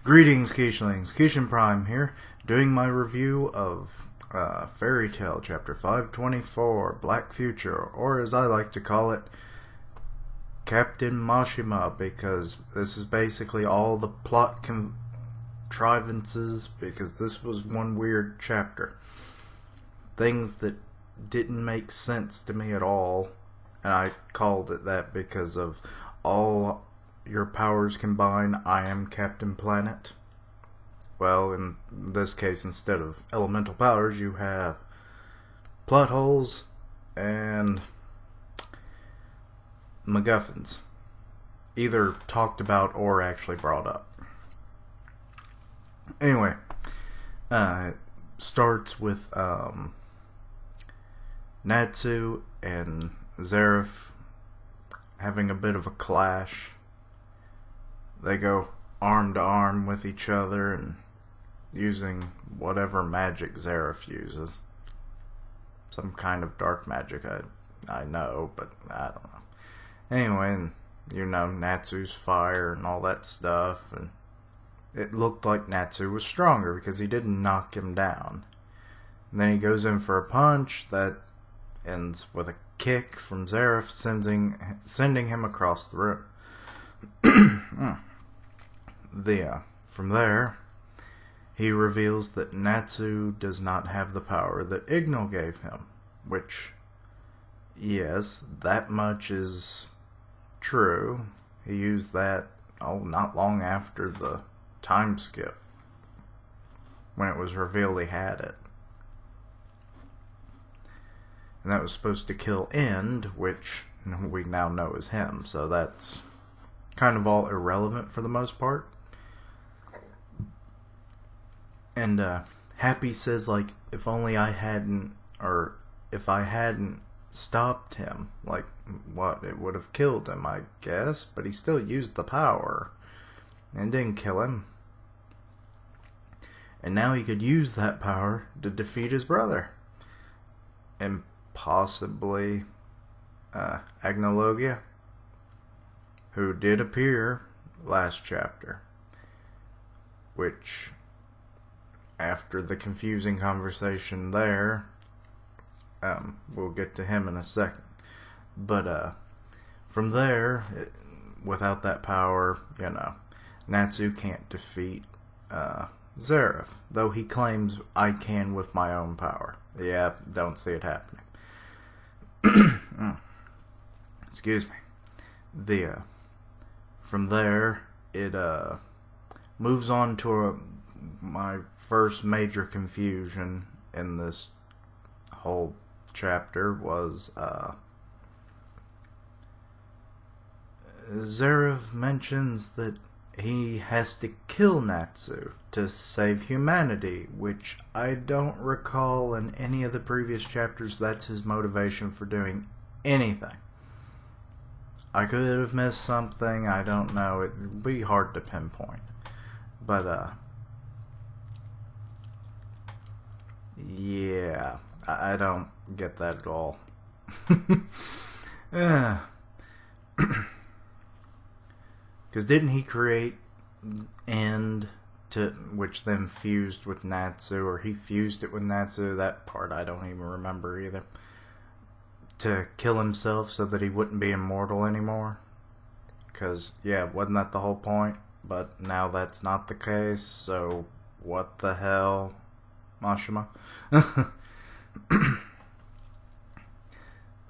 Greetings, Keishlings. Keishan Prime here, doing my review of Fairy Tail Chapter 524, Black Future, or as I like to call it, Captain Mashima, because this is basically all the plot contrivances, because this was one weird chapter. Things that didn't make sense to me at all, and I called it that because of all your powers combine, I am Captain Planet. Well, in this case, instead of elemental powers, you have plot holes and MacGuffins, either talked about or actually brought up. Anyway, it starts with Natsu and Zeref having a bit of a clash. They go arm to arm with each other and using whatever magic Zeref uses. Some kind of dark magic, I know, but I don't know. Anyway, and, you know, Natsu's fire and all that stuff, and it looked like Natsu was stronger because he didn't knock him down. And then he goes in for a punch that ends with a kick from Zeref, sending him across the room. From there, he reveals that Natsu does not have the power that Ignal gave him, which, yes, that much is true. He used that, not long after the time skip, when it was revealed he had it. And that was supposed to kill End, which we now know is him, so that's kind of all irrelevant for the most part. And Happy says, like, if only I hadn't, or if I hadn't stopped him, like, what, it would have killed him, I guess, but he still used the power, and didn't kill him. And now he could use that power to defeat his brother. And possibly Agnologia, who did appear last chapter, which, after the confusing conversation there, we'll get to him in a second. But from there, without that power, Natsu can't defeat Zeref, though he claims I can with my own power. Yeah, don't see it happening. Excuse me. From there, it moves on to my first major confusion in this whole chapter was Zeref mentions that he has to kill Natsu to save humanity, which I don't recall in any of the previous chapters that's his motivation for doing anything. I could have missed something, I don't know, it'd be hard to pinpoint. But, yeah, I don't get that at all. Because didn't he create End, which then fused with Natsu, or he fused it with Natsu? That part I don't even remember either. To kill himself so that he wouldn't be immortal anymore? Because, yeah, wasn't that the whole point? But now that's not the case, so what the hell, Mashima?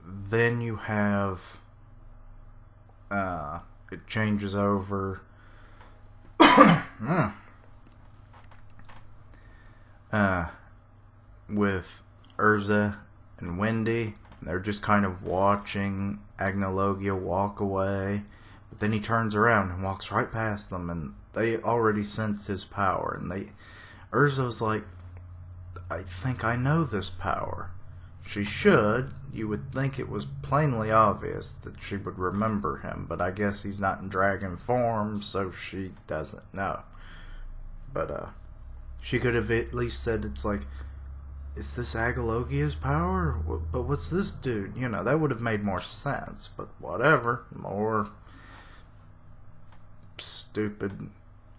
Then you have, it changes over with Urza and Wendy. They're just kind of watching Agnologia walk away. But then he turns around and walks right past them, and they already sensed his power. And Urza's like, I think I know this power. She should. You would think it was plainly obvious that she would remember him, but I guess he's not in dragon form, so she doesn't know. But, she could have at least said, it's like, is this Agologia's power? But what's this dude? That would have made more sense, but whatever. More stupid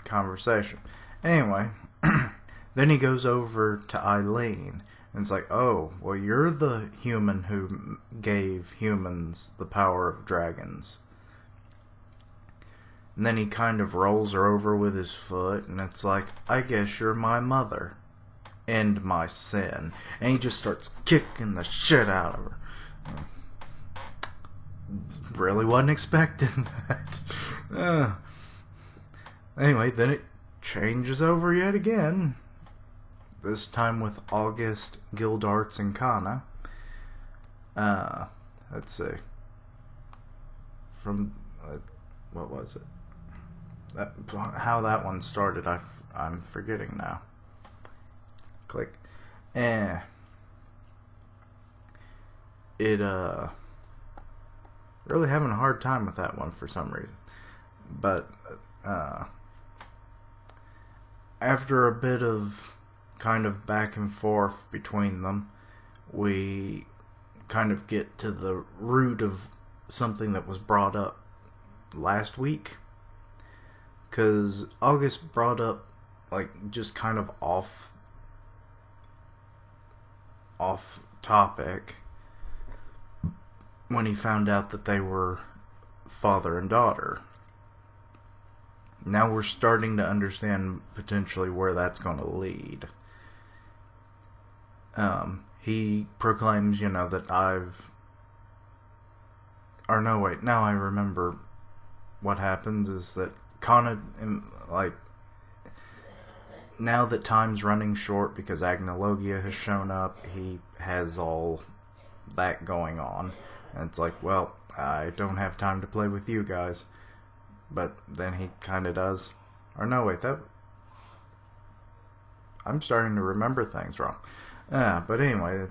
conversation. Anyway, then he goes over to Eileen, and it's like, oh, well, you're the human who gave humans the power of dragons. And then he kind of rolls her over with his foot, and it's like, I guess you're my mother. End my sin. And he just starts kicking the shit out of her. Really wasn't expecting that. Anyway, then it changes over yet again. This time with August, Gildarts, and Kana. Let's see. From what was it? How that one started, I'm forgetting now. Click. Really having a hard time with that one for some reason. But after a bit of kind of back and forth between them, we kind of get to the root of something that was brought up last week. Because August brought up, like, just kind of off topic when he found out that they were father and daughter. Now we're starting to understand potentially where that's going to lead. He proclaims, that now I remember what happens is that Kana, now that time's running short because Agnologia has shown up, he has all that going on. And it's like, well, I don't have time to play with you guys. But then he kind of does. Or no, wait, I'm starting to remember things wrong. But anyway,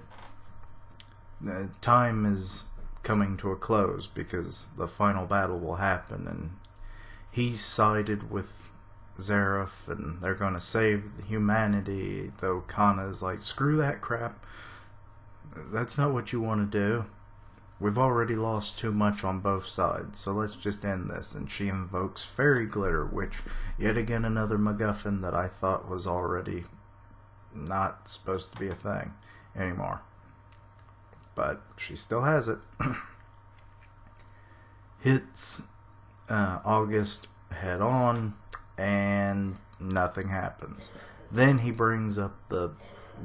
time is coming to a close because the final battle will happen, and he's sided with Zeref, and they're going to save humanity, though Kana is like, screw that crap. That's not what you want to do. We've already lost too much on both sides, so let's just end this. And she invokes Fairy Glitter, which, yet again, another MacGuffin that I thought was already not supposed to be a thing anymore. But she still has it. Hits August head on, and nothing happens. Then he brings up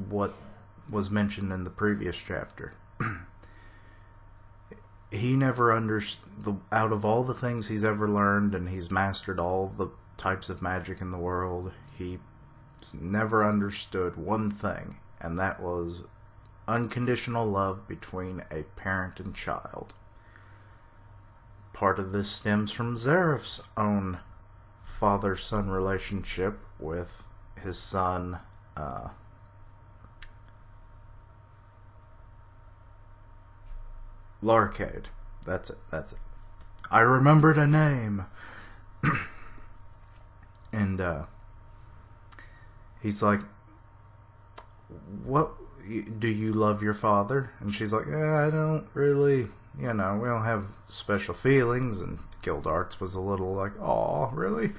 what was mentioned in the previous chapter. He never understood, out of all the things he's ever learned, and he's mastered all the types of magic in the world, he never understood one thing, and that was unconditional love between a parent and child. Part of this stems from Zeref's own father-son relationship with his son, Larcade. That's it. I remembered a name. And he's like, what, do you love your father? And she's like, I don't really, we don't have special feelings. And Gildarts was a little like, aw, really?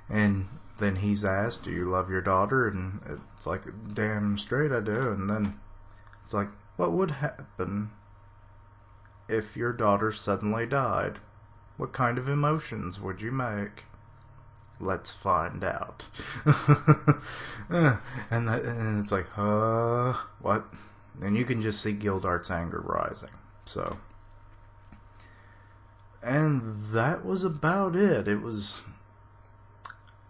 And then he's asked, do you love your daughter? And it's like, damn straight I do. And then it's like, what would happen if your daughter suddenly died? What kind of emotions would you make? Let's find out. And it's like, what? And you can just see Gildart's anger rising. So, and that was about it. It was,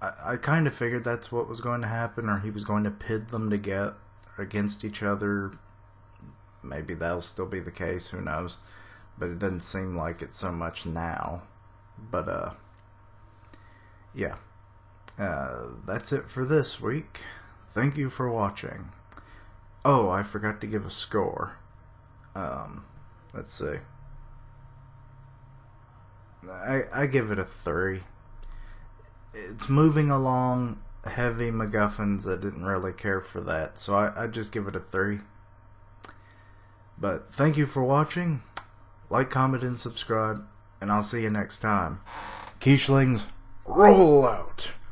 I kind of figured that's what was going to happen, or he was going to pit them to get against each other. Maybe that'll still be the case, who knows. But it doesn't seem like it so much now. But, yeah. That's it for this week. Thank you for watching. Oh, I forgot to give a score. Let's see. I give it a 3. It's moving along heavy MacGuffins. I didn't really care for that, so I just give it a 3. But thank you for watching. Like, comment, and subscribe, and I'll see you next time. Quiche-lings, roll out.